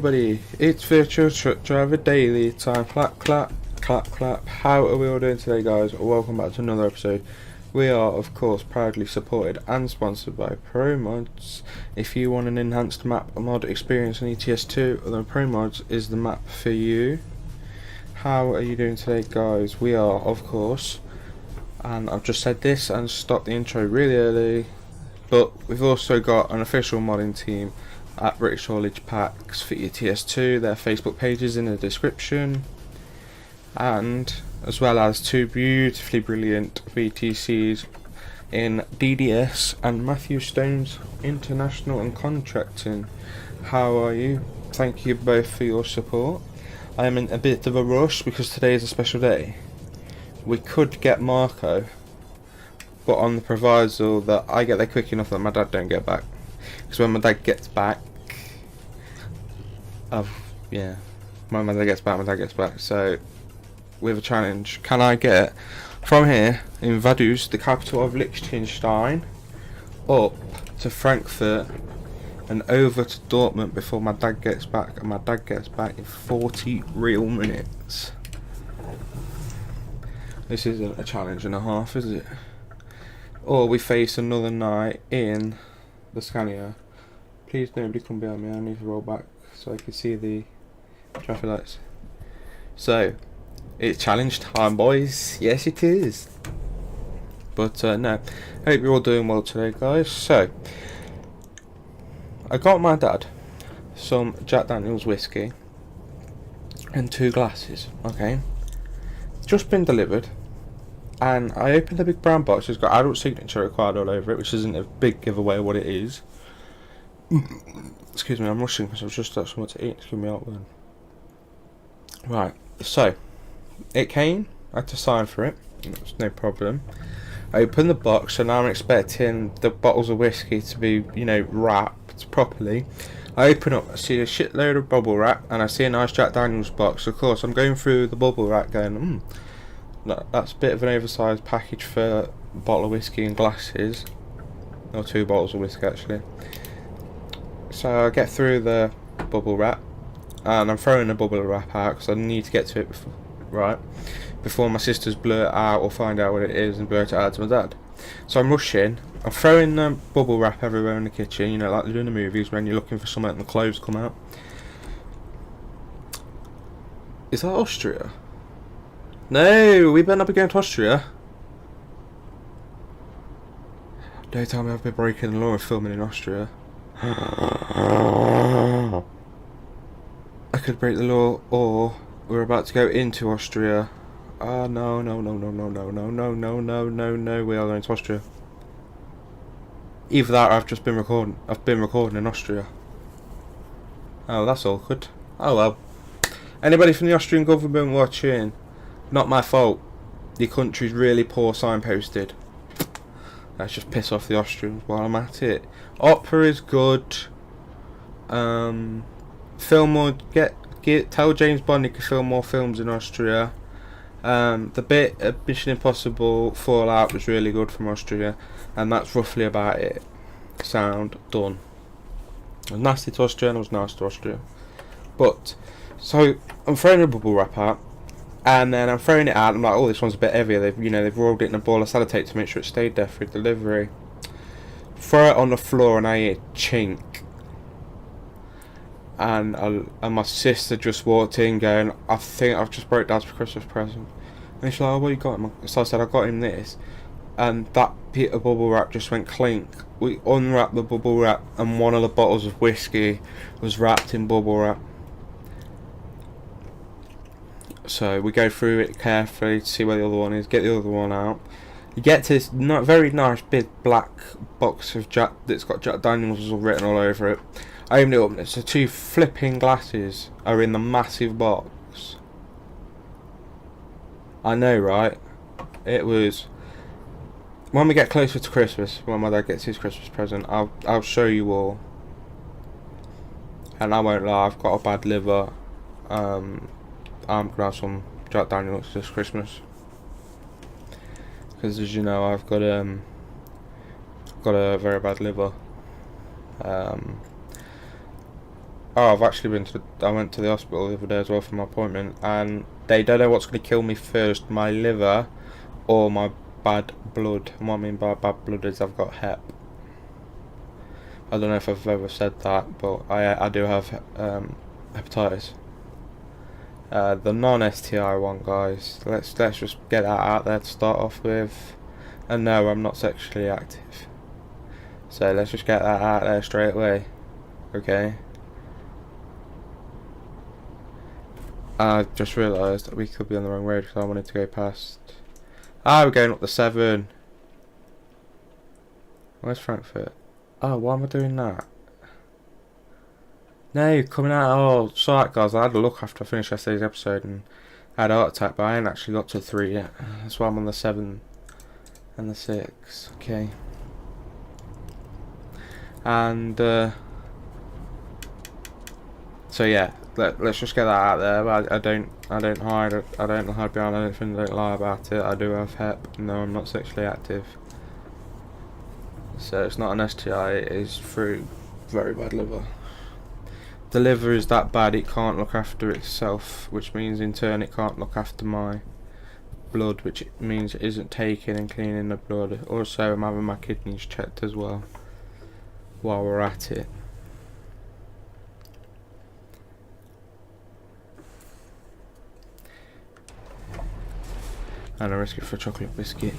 everybody, it's Virtual Truck Driver Daily time. Clap, clap, clap, clap. How are we all doing today, guys? Welcome back to another episode. We are, of course, proudly supported and sponsored by ProMods. If you want an enhanced map mod experience on ETS2, then ProMods is the map for you. How are you doing today, guys? We are, of course, and I've just said this and stopped the intro really early, but we've also got an official modding team at British Haulage Packs for ETS2. Their Facebook page is in the description, and as well as two beautifully brilliant VTCs in DDS and Matthew Stone's International and Contracting. How are you? Thank you both for your support. I am in a bit of a rush because today is a special day. We could get Marco, but on the proviso that I get there quick enough that my dad don't get back. Because when my dad gets back, when my dad gets back, so we have a challenge. Can I get from here in Vaduz, the capital of Liechtenstein, up to Frankfurt and over to Dortmund before my dad gets back? And my dad gets back in 40 real minutes. This isn't a challenge and a half, is it? Or we face another night in the Scania. Please nobody come behind me, I need to roll back so I can see the traffic lights. So, it's challenge time, boys. Yes, it is. But no, hope you're all doing well today, guys. So, I got my dad some Jack Daniels whiskey and 2 glasses. Okay, just been delivered, and I opened the big brown box. It's got adult signature required all over it, which isn't a big giveaway what it is. Excuse me, I'm rushing because I've just got something to eat to give me out then. Right, so it came, I had to sign for it, it's no problem. I opened the box, so now I'm expecting the bottles of whiskey to be, you know, wrapped properly. I open up, I see a shitload of bubble wrap, and I see a nice Jack Daniels box. Of course, I'm going through the bubble wrap going, that's a bit of an oversized package for a bottle of whiskey and glasses. Or 2 bottles of whiskey, actually. So I get through the bubble wrap, and I'm throwing the bubble wrap out because I need to get to it before my sisters blur it out or find out what it is and blurt it out to my dad. So I'm rushing, I'm throwing the bubble wrap everywhere in the kitchen, you know, like they do in the movies when you're looking for something and the clothes come out. Is that Austria? No, we better not be going to Austria. Don't tell me I've been breaking the law of filming in Austria. I could break the law, or we're about to go into Austria. No, we are going to Austria. Either that or I've just been recording. I've been recording in Austria. Oh, that's awkward. Oh well. Anybody from the Austrian government watching? Not my fault. Your country's really poor signposted. Let's just piss off the Austrians while I'm at it. Opera is good. Film more. Tell James Bond he can film more films in Austria. The bit of Mission Impossible Fallout was really good from Austria, and that's roughly about it. Sound done. I was nasty to Austria and I was nice to Austria. But so I'm throwing a bubble wrap out, and then I'm throwing it out. I'm like, oh, this one's a bit heavier. They've rolled it in a ball of sellotape to make sure it stayed there for delivery. Throw it on the floor and I hear chink. And my sister just walked in going, I think I've just broke Dad's Christmas present. And she's like, oh, what you got him? So I said, I got him this. And that bit of bubble wrap just went clink. We unwrapped the bubble wrap and one of the bottles of whiskey was wrapped in bubble wrap. So we go through it carefully to see where the other one is, get the other one out. You get to this very nice big black box of Jack that's got Jack Daniels written all over it. I opened it up, so 2 flipping glasses are in the massive box. I know, right? It was... When we get closer to Christmas, when my dad gets his Christmas present, I'll show you all. And I won't lie, I've got a bad liver. I'm gonna have some Jack Daniels this Christmas. Because as you know, I've got a very bad liver. Oh, I've actually been to. I went to the hospital the other day as well for my appointment, and they don't know what's going to kill me first: my liver or my bad blood. And what I mean by bad blood is I've got hep. I don't know if I've ever said that, but I do have hepatitis. The non-STI one, guys. Let's just get that out there to start off with. And no, I'm not sexually active. So let's just get that out there straight away. Okay. I just realised that we could be on the wrong road because I wanted to go past. Ah, we're going up the 7. Where's Frankfurt? Oh, why am I doing that? No, coming out. Oh, sorry guys, I had a look after I finished yesterday's episode and I had a heart attack, but I ain't actually got to 3 yet. That's why I'm on the 7 and the 6. Okay. And so yeah, let's just get that out there. I don't hide behind anything. I don't lie about it. I do have hep. No, I'm not sexually active. So it's not an STI. It is through very bad liver. The liver is that bad it can't look after itself, which means in turn it can't look after my blood, which means it isn't taking and cleaning the blood. Also, I'm having my kidneys checked as well while we're at it. And I risk it for a chocolate biscuit.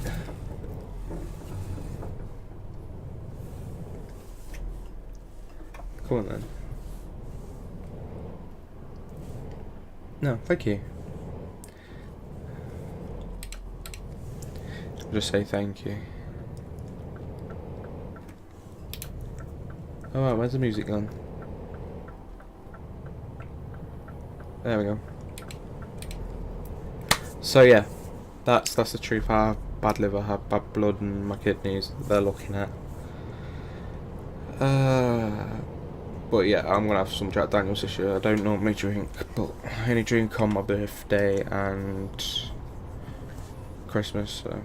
Come on then. No, thank you. I'll just say thank you. Oh wow, where's the music gone? There we go. So yeah, that's the truth. I have bad liver, I have bad blood, and my kidneys they're looking at. But yeah, I'm gonna have some Jack Daniels this year. I don't normally drink, but I only drink on my birthday and Christmas. So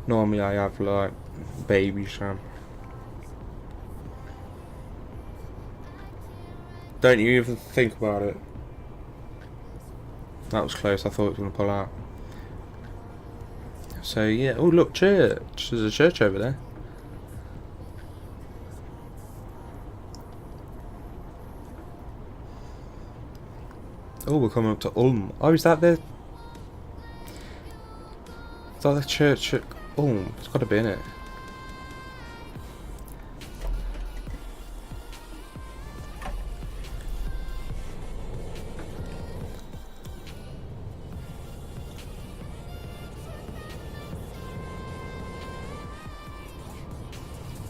normally I have like baby sham. Don't you even think about it. That was close. I thought it was gonna pull out. So yeah. Oh look, church. There's a church over there. Oh, we're coming up to Ulm. Oh, is that the... Is that the church at Ulm? It's got to be in it.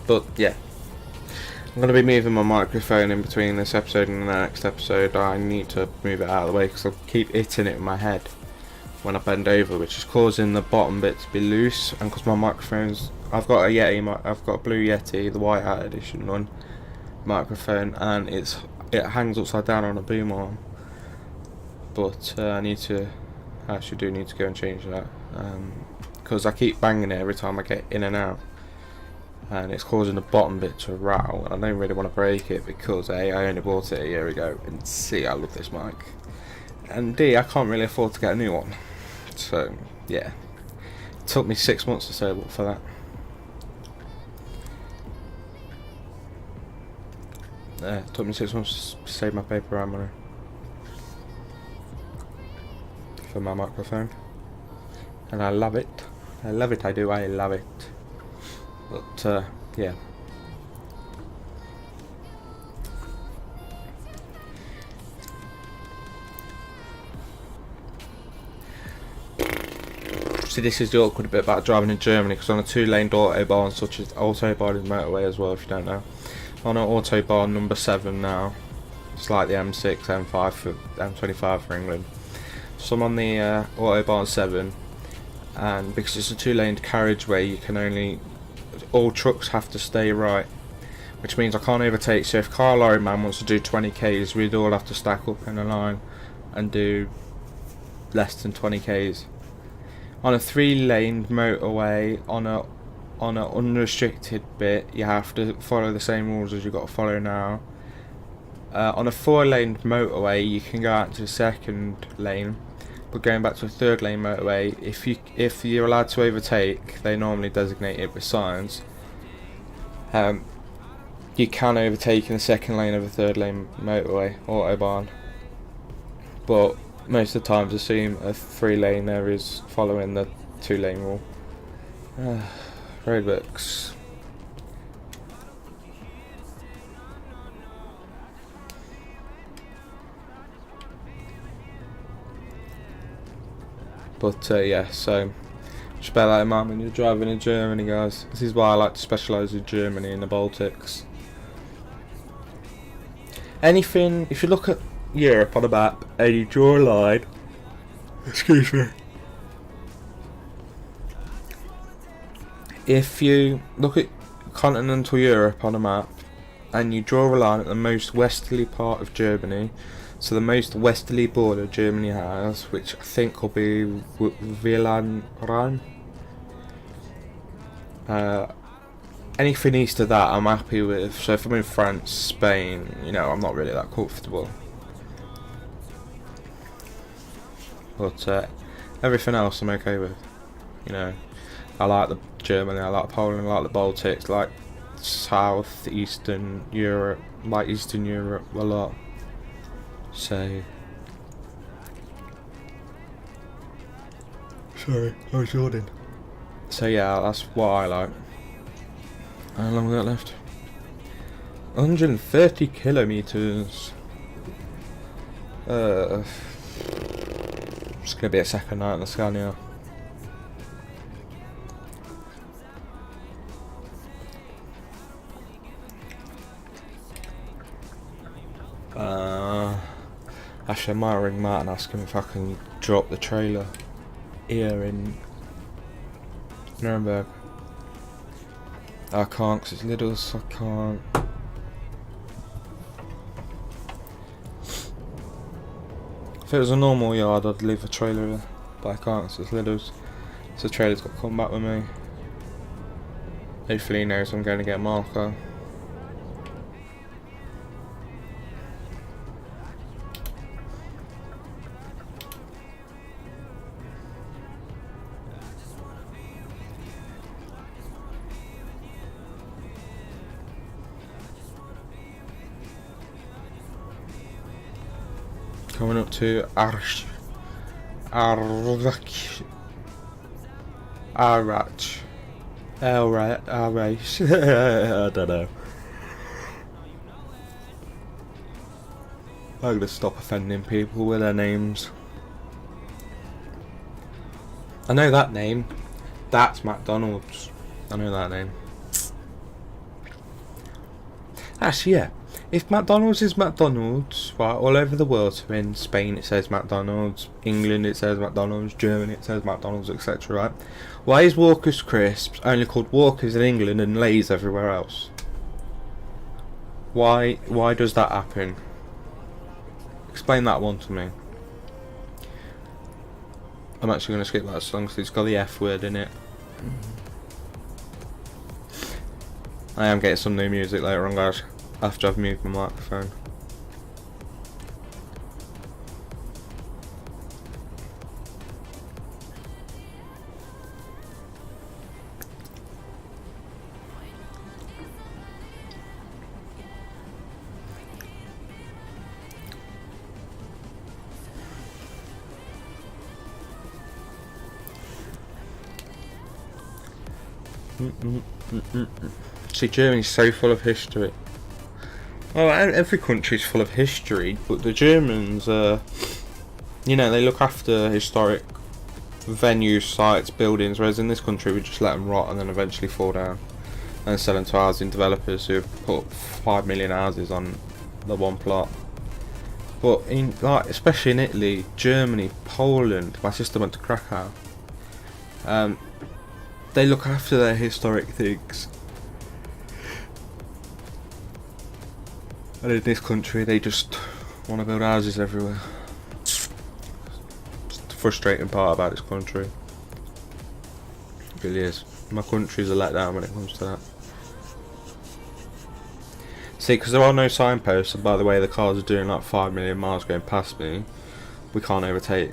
But, yeah. I'm going to be moving my microphone in between this episode and the next episode. I need to move it out of the way because I'll keep hitting it in my head when I bend over, which is causing the bottom bit to be loose. And because my microphone's... I've got a Yeti, I've got a Blue Yeti, the Whiteout edition one microphone, and it hangs upside down on a boom arm. But I actually do need to go and change that because I keep banging it every time I get in and out. And it's causing the bottom bit to rattle. I don't really want to break it because A, I only bought it a year ago, and C, I love this mic, and D, I can't really afford to get a new one. So yeah, it took me 6 months to save up for that. It took me 6 months to save my paper round money for my microphone, and I love it. I love it. I do. I love it. But yeah. See, this is the awkward bit about driving in Germany, because on a 2-lane autobahn, such as autobahn is motorway as well, if you don't know, on an autobahn number 7 now, it's like the M6, M5 for M25 for England. So I'm on the autobahn 7, and because it's a 2-lane carriageway, you can only... all trucks have to stay right, which means I can't overtake. So if car lorry man wants to do 20 k's, we'd all have to stack up in a line and do less than 20 k's. On a 3-lane motorway, on a unrestricted bit, you have to follow the same rules as you've got to follow now. On a 4-lane motorway, you can go out to the second lane, but going back to a 3rd-lane motorway, if you're allowed to overtake, they normally designate it with signs. You can overtake in the 2nd lane of a 3rd-lane motorway, autobahn, but most of the times assume a 3-lane there is following the 2-lane rule. Roadworks. But yeah, so just bear that in mind when you're driving in Germany, guys. This is why I like to specialise in Germany and the Baltics. Anything, if you look at Europe on a map and you draw a line, excuse me. If you look at continental Europe on a map and you draw a line at the most westerly part of Germany, so the most westerly border Germany has, which I think will be Wieland. Anything east of that I'm happy with. So if I'm in France, Spain, you know, I'm not really that comfortable. But everything else I'm okay with. You know, I like the Germany, I like Poland, I like the Baltics, I like South, Eastern Europe, like Eastern Europe a lot. So, sorry, I was yawning. So yeah, that's what I like. How long we got left? 130 kilometers. It's gonna be a second night on the Scania. Actually, I might ring Matt and ask him if I can drop the trailer here in Nuremberg. I can't because it's little, so I can't. If it was a normal yard, I'd leave a trailer here, but I can't because it's little. So the trailer's got to come back with me. Hopefully he knows I'm going to get a marker. Coming up to ARACH. I don't know. I'm gonna stop offending people with their names. I know that name. That's McDonald's. I know that name. Actually, yeah. If McDonald's is McDonald's, right, all over the world, so in Spain it says McDonald's, England it says McDonald's, Germany it says McDonald's, etc., right? Why is Walker's Crisps only called Walker's in England and Lay's everywhere else? Why does that happen? Explain that one to me. I'm actually going to skip that song because it's got the F word in it. I am getting some new music later on, guys, after I've moved my microphone. See, Germany's so full of history. Well, every country's full of history, but the Germans, you know, they look after historic venues, sites, buildings, whereas in this country we just let them rot and then eventually fall down and sell them to housing developers who have put 5 million houses on the one plot. But in, like, especially in Italy, Germany, Poland, my sister went to Krakow. They look after their historic things. And in this country, they just want to build houses everywhere. It's the frustrating part about this country. It really is. My country's a letdown when it comes to that. See, because there are no signposts, and by the way the cars are doing like 5 million miles going past me, we can't overtake.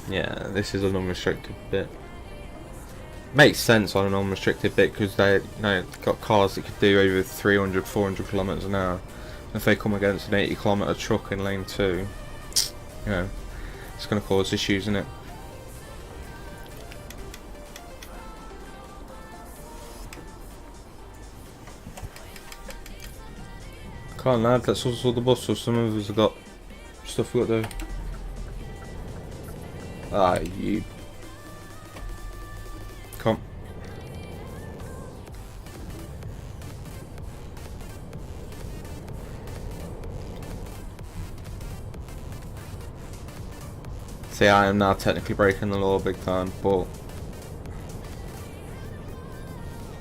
Yeah, this is an unrestricted bit. Makes sense on an unrestricted bit because they got cars that could do over 300, 400 kilometers an hour. If they come against an 80-kilometer truck in lane 2, you know, it's going to cause issues, isn't it? Come on, lad, let's hustle the bus, so some of us have got stuff we've got to do. Ah, you. Come. See, I am now technically breaking the law big time, but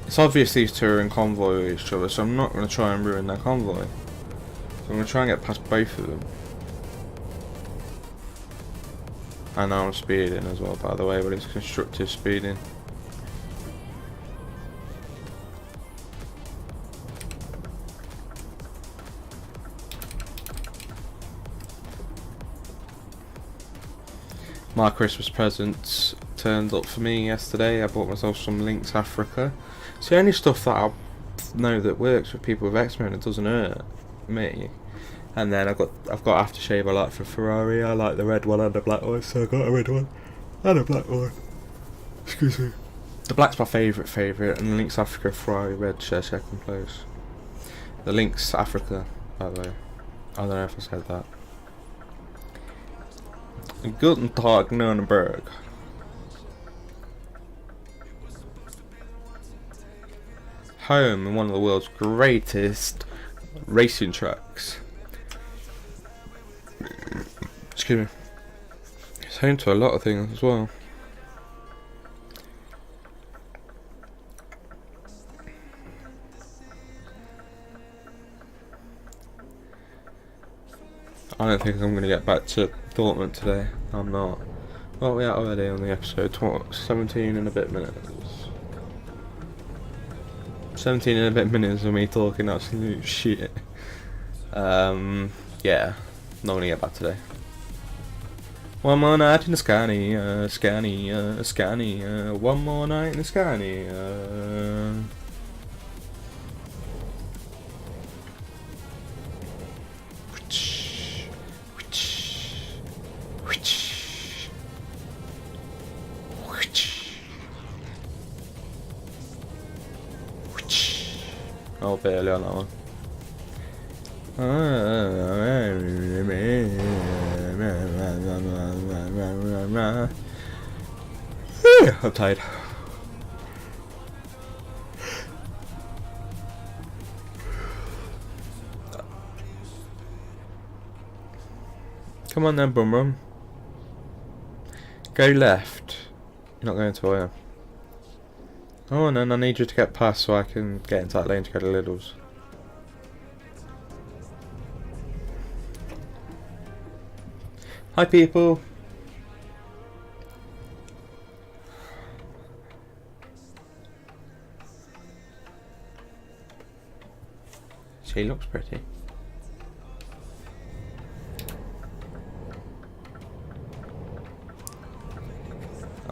it's obvious these two are in convoy with each other, so I'm not going to try and ruin their convoy. So I'm going to try and get past both of them. And now I'm speeding as well, by the way, but it's constructive speeding. My Christmas presents turned up for me yesterday. I bought myself some Lynx Africa. It's the only stuff that I know that works with people with eczema and it doesn't hurt me. And then I've got aftershave I like for Ferrari. I like the red one and the black one, so I got a red one and a black one. Excuse me. The black's my favourite, and the Lynx Africa Ferrari red share second place. The Lynx Africa, by the way. I don't know if I said that. Guten Tag, Nuremberg. Home in one of the world's greatest racing tracks. Excuse me. It's home to a lot of things as well. I don't think I'm going to get back to Dortmund today. I'm not. Well, we are already on the episode. 17 and a bit minutes. 17 and a bit minutes of me talking absolute shit. Yeah, not going to get back today. One more night in the Scania, Scania. One more night in the Scania. Oh, barely on that one. I'm tired. Come on then, bum bum. Go left. You're not going to, are you? Oh, and then I need you to get past so I can get into that lane to go to Lidl's. Hi people! She looks pretty.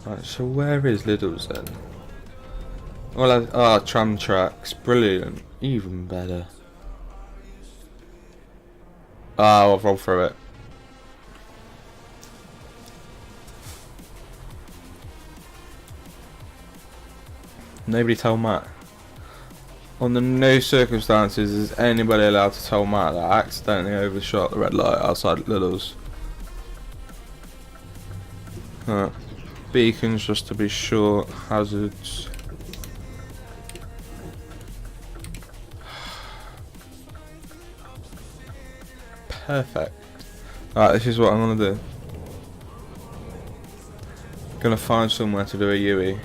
Alright, so where is Lidl's then? Well, tram tracks, brilliant, even better. I'll roll through it. Nobody tell Matt. Under no circumstances is anybody allowed to tell Matt that I accidentally overshot the red light outside Lidl's. Beacons just to be sure, hazards. Perfect. Alright, this is what I'm gonna do. Gonna find somewhere to do a UE.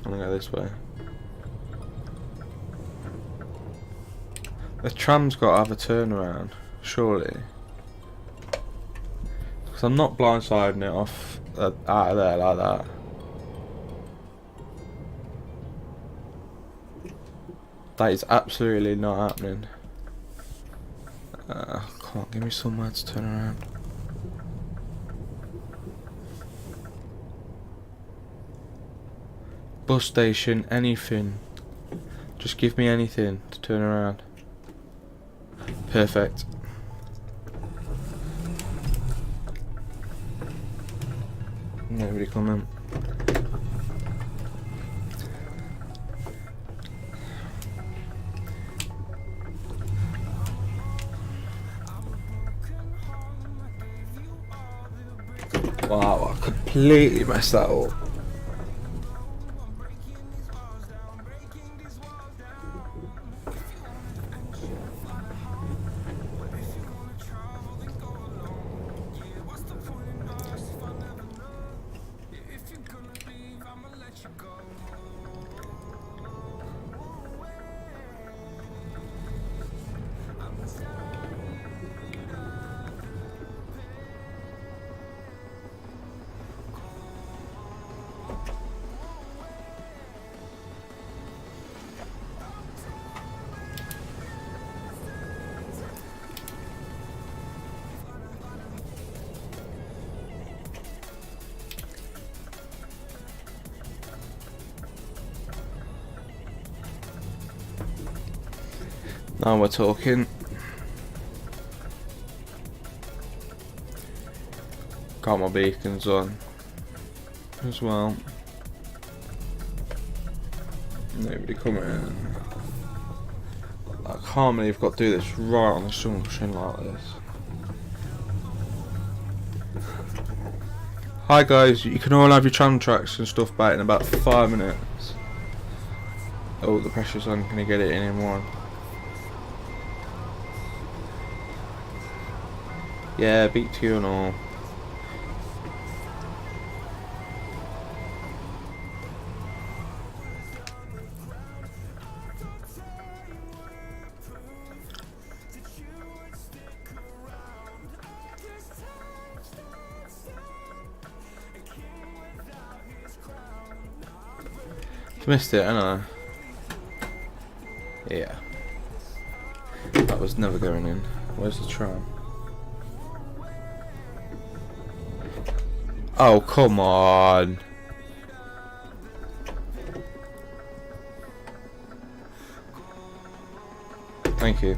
I'm gonna go this way. The tram's got to have a turnaround, surely. Because I'm not blindsiding it off out of there like that. That is absolutely not happening. Come on, give me somewhere to turn around. Bus station, anything. Just give me anything to turn around. Perfect. Nobody coming. Wow, I completely messed that up. Now we're talking. Got my beacons on as well. Nobody coming in. I can't believe I've got to do this right on the junction like this. Hi guys, you can all have your tram tracks and stuff back in about 5 minutes. Oh, the pressure's on, can I get it in one? Yeah, beat to you and all. Missed it, haven't I? Yeah. That was never going in. Where's the tram? Oh, come on. Thank you.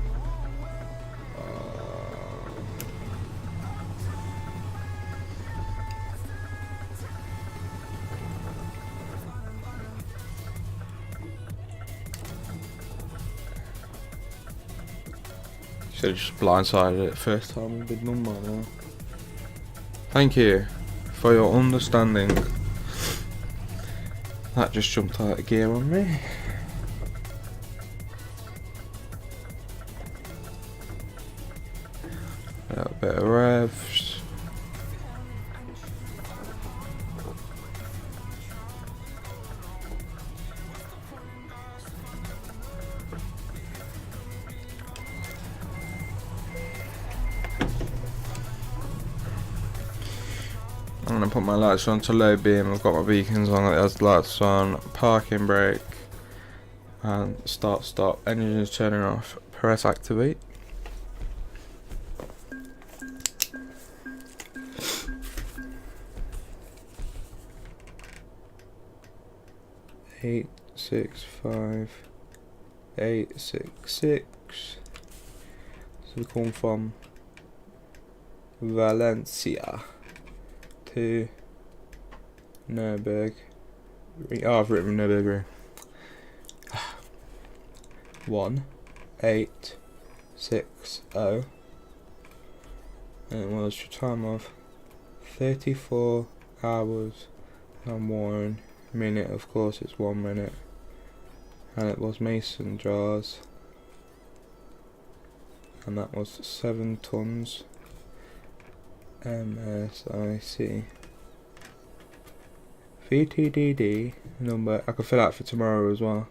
Should have just blindsided it first time with a big number there. Thank you for your understanding. That just jumped out of gear on me. A little bit of revs. I'm going to put my lights on to low beam. I've got my beacons on, it has lights on, parking brake, and start stop. Engine is turning off. Press activate. Eight, 6, 5, 8, 6, 6. So we come from Valencia to Nürburgring. Oh, I've written Nürburgring. 1860, and it was a time of 34 hours and 1 minute. Of course, it's 1 minute, and it was mason jars, and that was 7 tons. MSI VTDD number. I could fill out for tomorrow as well.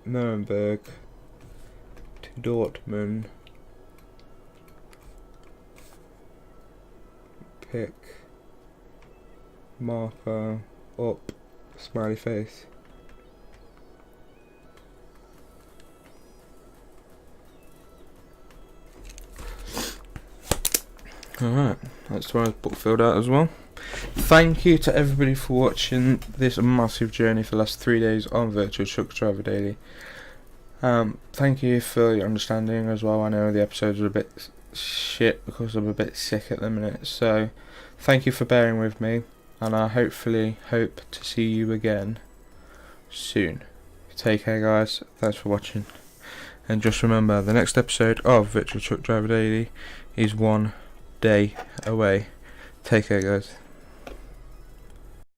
Nuremberg to Dortmund pick, marker, up, smiley face. Alright, that's why I book filled out as well. Thank you to everybody for watching this massive journey for the last 3 days on Virtual Truck Driver Daily. Thank you for your understanding as well. I know the episodes are a bit shit because I'm a bit sick at the minute, so thank you for bearing with me, and I hopefully hope to see you again soon. Take care guys, thanks for watching, and just remember the next episode of Virtual Truck Driver Daily is 1 day away. Take care guys.